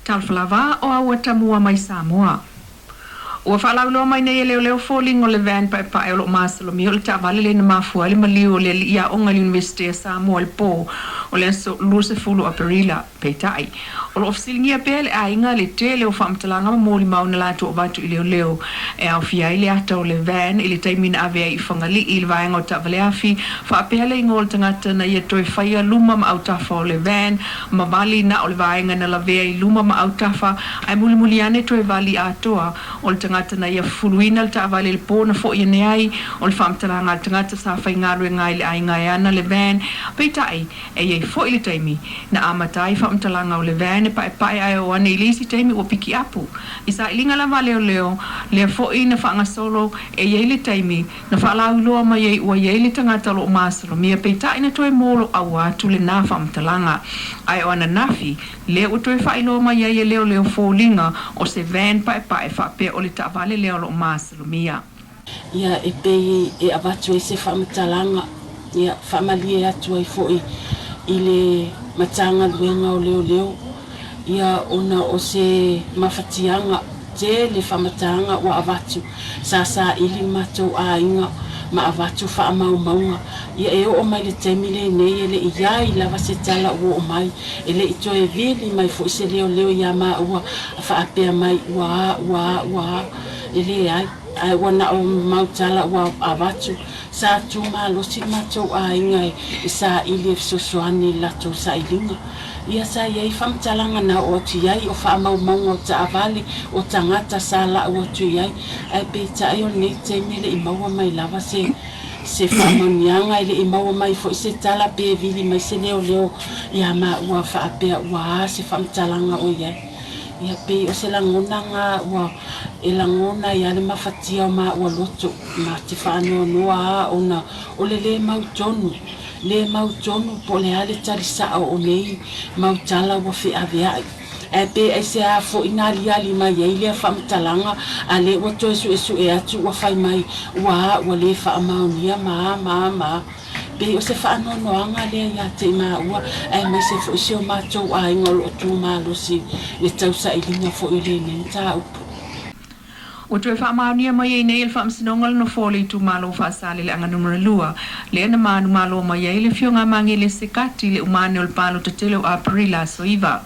Talfalava o awatamua mai Samoa. Ua whaalauloa mai nei leo falling o le van pa e lo masalo mi o le tavale le na mafua le mali o le ia onga le University of Samoa le po o le so luse fulu Aparila peitai. O lo ofisilingia pele a inga le te leo whamtalanga mamoli mauna latu o batu i leo e au fia ile ata o le van ili taimina avea i whangali i le vaenga o tavale afi whaapele ingo o le tangata na ia toi whaia luma ma autafa o le van ma vali na o le vaenga na la vea i luma ma autafa ai muli ane toi vali atoa o le tangata na ia fuluina le taavale le pōna fo i neai o le whamtalanga le tangata sa whaingaru e ngai le aingai ana le van peitai e iei fo i le taimi na amatai whamtalanga o le van e pae ai o ane ilisi taimi o piki apu i sa ilinga lava leo le fo i na whanga solo e iei le taimi na whaalau loa ma iei ua iei le tangata lo masalo mia peitai na toi molo au atu le na whamtalanga ai o ana nafi le o toi whailo ma iei leo fōlinga o se van pae whape o le taavale leo lo masalo mia ia e pei e avatu e se whamtalanga ia whamalie atu ai fo i le matanga luenga o leo ia ona o se mafatianga te le whamatanga wa avatu sa ili matou a inga ma avatu whaamaumaunga ia e o mai le temile nei ele iai lava se tala o mai ele ito e vili mai fo se leo ia ma ua whaapea mai wa ele ai wana o mautala wa avatu sa tuma lo si matou a inga e sa ili sosoani lato sa ilinga ia sa iai whamtalanga na o tu iai o whaamaumaunga o ta avale o tangata sa la o tu iai ai peita ai o nei te mele i maua mai lava se whamonianga ile i maua mai fo i se tala pe vili mai se leo ia ma ua whaapea ua se whamtalanga o iai ia pe o se langonanga ua e langona ia le mafatia o ma ua loto ma te whaanoa noa ona o le mautonu le mautonu po le ale tarisa o nei mautala wa fi avea e pe e se a fo inali ali mai e le whamtalanga a le wa to esu e atu wa fai mai wa le wha amaunia ma pe o se whaanonoanga le ia te ma ua e mai se fo isi o matou a ingolo o tu malo si le tausa ilinga fo i le nenta upu o te whaamaunia mai e nei le whaamsinongal no fōle tu malo whaasale le anga numero lua. Le ana manu malo mai e le fionga mangi le sekati le umane o le palo te tele o Aparila soiva.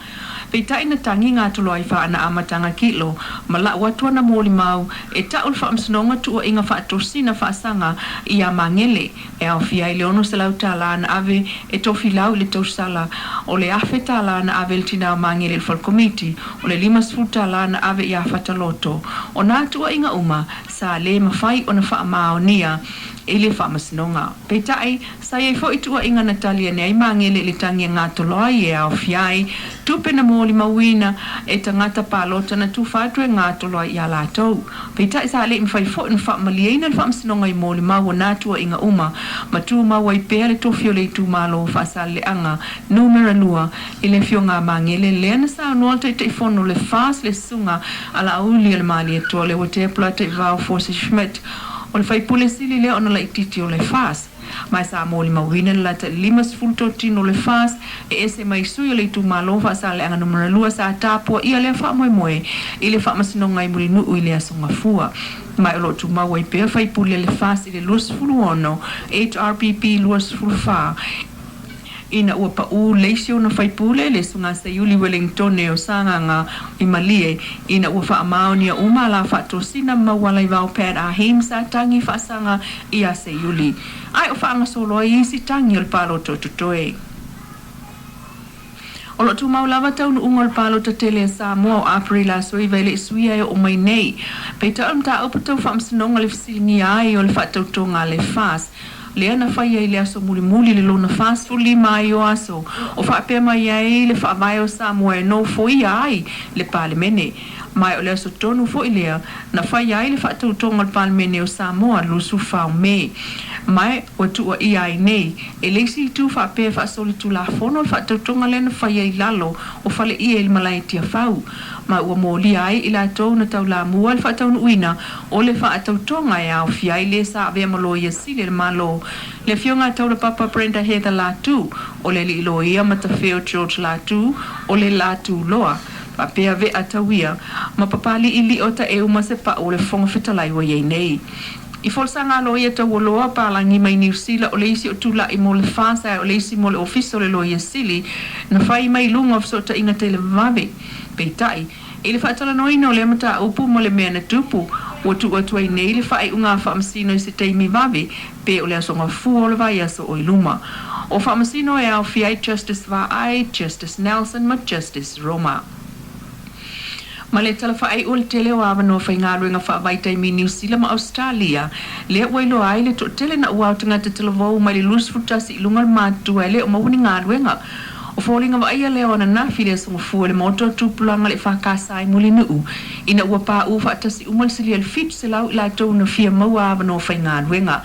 Peitai na tangi ngā tolo ai whaana amatanga kilo, ma la watua na mōli mau, e tau le whaamsinonga tua inga whaatosina whaasanga i a mangele, e au fia i leono se lau tala na ave e tofi lau le tausala, o le afe tala na ave le tina o mangele le whalkomiti, o le limas tala na ave i a whataloto, o nā tua inga uma, sa le mawhai o na whaamaonia, e le whamasinonga. Peitai, sa iei fo itua inga Natalia nei mangele le tangi ngā toloai e au fiai, tupe na mōli mawina e tangata palota na tūwhātu e ngā toloai i a lātou. Peitai sa le mwhai fo in whamaliena le whamasinonga i mōli mau o nātua inga uma, ma tū mau ai pēr le tōwhio le tū malo whaasale le anga, numera lua, e le fio ngā mangele le ana sa anualta i te ifono le whaas le sunga ala auli le mali e tō le o te plata i vau Forse Schmidt, o le whaipule sili le ona la ititi o le whaas. Mai sa mōli mawina la ta limas fulto tino le whaas e ese mai sui o le tu malo whaasa le anga numera lua sa tāpua ia le wha moe i le wha masinonga i muri nuu i le asonga fua. Mai o lo tu mawai pēr whaipule le whaas i le luas fulu ono, HRPP luas fulu wha. Ina ua pa u leisio na whaipule le sunga sa Yuli Wellington e o sanganga i malie ina ua wha amaonia uma la whaatosina mawala i vau pēr a heim sa tangi whaasanga i a se Yuli. Ai o whaanga solo i isi tangi o le palo tototoe. O lo tu maulava taunu unga le palo ta tele sa mua o Aparila soiva le suia e o mai nei. Peita ta upatau whaamsinonga le fisilingi ai o le whaatautonga le fas. Le ana whaia i le aso muli le lona fast food lima ai o aso. O whaapea mai ai le whaavai o Samoa e no foi ai le palemene. Mai o le aso tonu foi lea na whaia ai le whaatautonga le palemene o Samoa lusu whao me. Mai o tua i ai nei. E leisi tu whaapea whaasoli tu la fono le whaatautonga le na whaia i lalo o whale ia il malai tia whau. Ma ua mōli ai i la tau na tau la mua le whaatau uina o le whaatautonga e au fiai le sa avea malo ia sile le malo. Le fionga tau la papa Brenda Heather la tu o le li ilo ia matawheo George la tu o le la tu loa. pa pea ve atawia ma papali ili o ta e uma se pa o le fonga fitalai wa yei nei. I folsanga lo ia tau loa palangi mai New Zealand o le isi o tula i mo le whasa o le isi mo le ofiso le lo ia sili na whai mai lunga so ta inga te le vabe. Peitai, i le whaatala noina o le amata upu mo le mea na tupu o tu ai nei le whai unga whaamsino i se teimi vabe pe o le asonga fu o le vai aso o iluma. O whaamsino e au fiai Justice Vaai, Justice Nelson ma Justice Roma. Ma le tala whaai o le tele o awa no whaingaru inga whaavaita i mi New Zealand ma Australia. Le wailo ai le to tele na uau tanga te tala vau mai le lus futasi i lunga mātua le o mawuni ngāruenga. O fōlinga wa aia leo ana nafi le songa fua le moto tūpulanga le whakasa ai muli nuu. Ina ua pā uwa atasi umal sili al fit se lau ila tau na fia maua awa no whaingaruenga.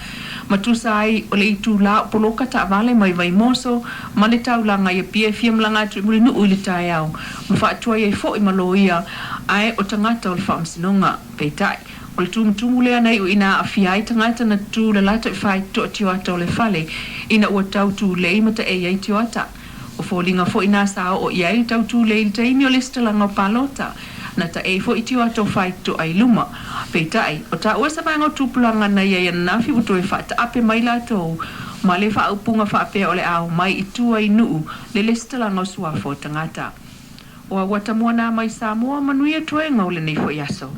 Matusa ai o le itu la poloka ta vale mai vai moso ma le tau langa ia pia fia mlanga atu muli nuu ili tai au. Mawhaatua ia i fo i maloia ai o tangata o le whaamsinonga peitai. O le tumutumu lea nei o ina a fiai tangata na tū le lata i whai to tio ata o le fale ina ua tau tū lei mata e iai tio ata. O fōlinga fo ina sao o iai tau tū lei le taimi o le stalanga o palota na ta e fo i tio ata o whai to ai luma. Peitai, o ta ua sa vanga o tūpulanga na iai anafi uto e whata ape mai la tō ma le wha upunga wha apea o le au mai i tū ai nuu le stalanga o suafo tangata. O a wata mua nā mai Samoa manuia tuenga o le nei fo i aso.